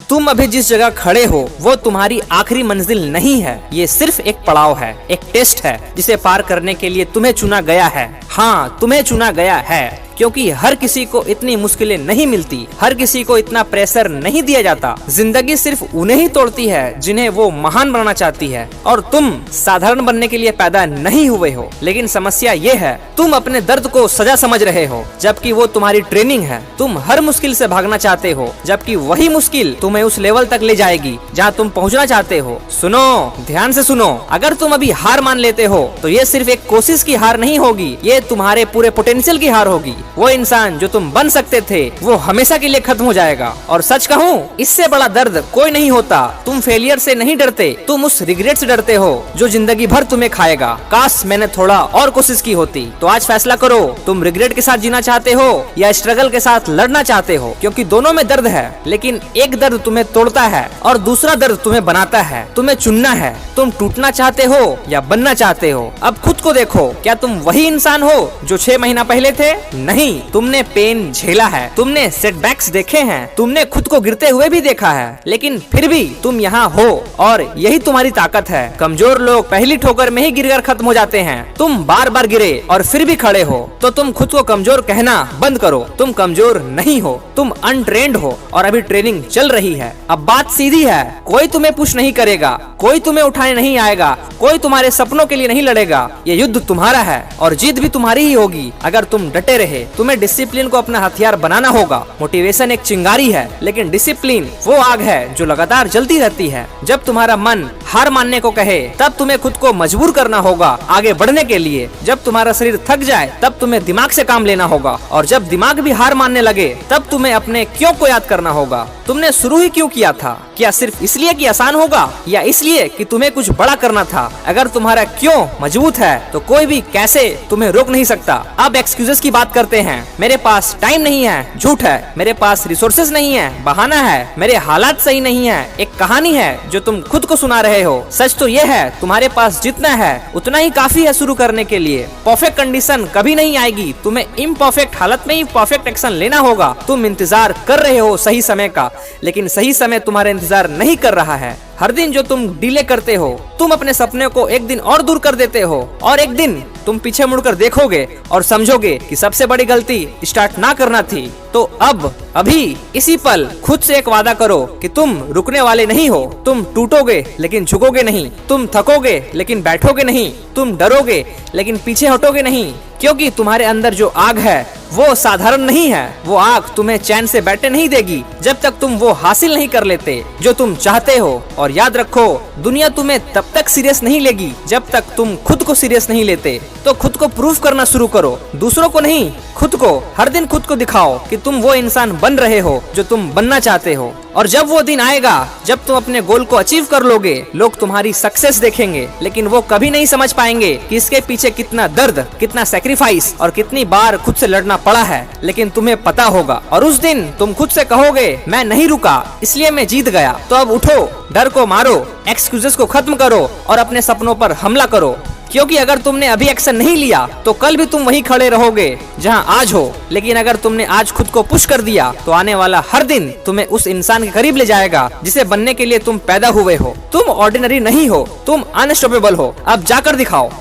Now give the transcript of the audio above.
तुम अभी जिस जगह खड़े हो वो तुम्हारी आखिरी मंजिल नहीं है, ये सिर्फ एक पड़ाव है, एक टेस्ट है जिसे पार करने के लिए तुम्हें चुना गया है। हाँ, तुम्हें चुना गया है, क्योंकि हर किसी को इतनी मुश्किलें नहीं मिलती, हर किसी को इतना प्रेशर नहीं दिया जाता। जिंदगी सिर्फ उन्हें ही तोड़ती है जिन्हें वो महान बनना चाहती है, और तुम साधारण बनने के लिए पैदा नहीं हुए हो। लेकिन समस्या ये है, तुम अपने दर्द को सजा समझ रहे हो, जबकि वो तुम्हारी ट्रेनिंग है। तुम हर मुश्किल से भागना चाहते हो, जबकि वही मुश्किल तुम्हें उस लेवल तक ले जाएगी जहाँ तुम पहुँचना चाहते हो। सुनो, ध्यान से सुनो, अगर तुम अभी हार मान लेते हो तो ये सिर्फ एक कोशिश की हार नहीं होगी, ये तुम्हारे पूरे पोटेंशियल की हार होगी। वो इंसान जो तुम बन सकते थे वो हमेशा के लिए खत्म हो जाएगा। और सच कहूँ, इससे बड़ा दर्द कोई नहीं होता। तुम फेलियर से नहीं डरते, तुम उस रिग्रेट से डरते हो जो जिंदगी भर तुम्हें खाएगा। काश मैंने थोड़ा और कोशिश की होती। तो आज फैसला करो, तुम रिग्रेट के साथ जीना चाहते हो या स्ट्रगल के साथ लड़ना चाहते हो, क्योंकि दोनों में दर्द है, लेकिन एक दर्द तुम्हें तोड़ता है और दूसरा दर्द तुम्हें बनाता है। तुम्हें चुनना है, तुम टूटना चाहते हो या बनना चाहते हो। अब खुद को देखो, क्या तुम वही इंसान हो जो 6 महीना पहले थे? नहीं, तुमने पेन झेला है, तुमने सेटबैक्स देखे हैं, तुमने खुद को गिरते हुए भी देखा है, लेकिन फिर भी तुम यहाँ हो, और यही तुम्हारी ताकत है। कमजोर लोग पहली ठोकर में ही गिरकर खत्म हो जाते हैं। तुम बार बार गिरे और फिर भी खड़े हो, तो तुम खुद को कमजोर कहना बंद करो। तुम कमजोर नहीं हो, तुम अनट्रेंड हो, और अभी ट्रेनिंग चल रही है। अब बात सीधी है, कोई तुम्हें पुश नहीं करेगा, कोई तुम्हें उठाने नहीं आएगा, कोई तुम्हारे सपनों के लिए नहीं लड़ेगा। ये युद्ध तुम्हारा है और जीत भी तुम्हारी ही होगी अगर तुम डटे रहे। तुम्हें डिसिप्लिन को अपना हथियार बनाना होगा। मोटिवेशन एक चिंगारी है, लेकिन डिसिप्लिन वो आग है जो लगातार जलती रहती है। जब तुम्हारा मन हार मानने को कहे, तब तुम्हें खुद को मजबूर करना होगा आगे बढ़ने के लिए। जब तुम्हारा शरीर थक जाए, तब तुम्हें दिमाग से काम लेना होगा, और जब दिमाग भी हार मानने लगे, तब तुम्हें अपने क्यों को याद करना होगा। तुमने शुरू ही क्यों किया था? क्या सिर्फ इसलिए कि आसान होगा, या इसलिए कि तुम्हें कुछ बड़ा करना था? अगर तुम्हारा क्यों मजबूत है तो कोई भी कैसे तुम्हें रोक नहीं सकता। अब एक्सक्यूजेस की बात करते हैं। मेरे पास टाइम नहीं है, झूठ है। मेरे पास रिसोर्सेज नहीं है, बहाना है। मेरे हालात सही नहीं है, एक कहानी है जो तुम खुद को सुना रहे हो। सच तो ये है, तुम्हारे पास जितना है उतना ही काफी है शुरू करने के लिए। परफेक्ट कंडीशन कभी नहीं आएगी, तुम्हें इम्परफेक्ट हालत में ही परफेक्ट एक्शन लेना होगा। तुम इंतजार कर रहे हो सही समय का, लेकिन सही समय तुम्हारा इंतजार नहीं कर रहा है। हर दिन जो तुम डिले करते हो, तुम अपने सपने को एक दिन और दूर कर देते हो, और एक दिन तुम पीछे मुड़कर देखोगे और समझोगे कि सबसे बड़ी गलती स्टार्ट ना करना थी। तो अब अभी इसी पल खुद से एक वादा करो कि तुम रुकने वाले नहीं हो। तुम टूटोगे लेकिन झुकोगे नहीं, तुम थकोगे लेकिन बैठोगे नहीं, तुम डरोगे लेकिन पीछे हटोगे नहीं, क्योंकि तुम्हारे अंदर जो आग है वो साधारण नहीं है। वो आग तुम्हें चैन से बैठने नहीं देगी जब तक तुम वो हासिल नहीं कर लेते जो तुम चाहते हो। और याद रखो, दुनिया तुम्हें तब तक सीरियस नहीं लेगी जब तक तुम खुद को सीरियस नहीं लेते। तो खुद को प्रूफ करना शुरू करो, दूसरों को नहीं, खुद को। हर दिन खुद को दिखाओ कि तुम वो इंसान बन रहे हो जो तुम बनना चाहते हो। और जब वो दिन आएगा जब तुम अपने गोल को अचीव कर लोगे, लोग तुम्हारी सक्सेस देखेंगे, लेकिन वो कभी नहीं समझ पाएंगे कि इसके पीछे कितना दर्द, कितना सैक्रिफाइस और कितनी बार खुद से लड़ना पड़ा है। लेकिन तुम्हें पता होगा, और उस दिन तुम खुद से कहोगे, मैं नहीं रुका इसलिए मैं जीत गया। तो अब उठो, डर को मारो, एक्सक्यूजेस को खत्म करो और अपने सपनों पर हमला करो। क्योंकि अगर तुमने अभी एक्शन नहीं लिया तो कल भी तुम वहीं खड़े रहोगे जहां आज हो। लेकिन अगर तुमने आज खुद को पुश कर दिया तो आने वाला हर दिन तुम्हें उस इंसान के करीब ले जाएगा जिसे बनने के लिए तुम पैदा हुए हो। तुम ऑर्डिनरी नहीं हो, तुम अनस्टॉपेबल हो। अब जाकर दिखाओ।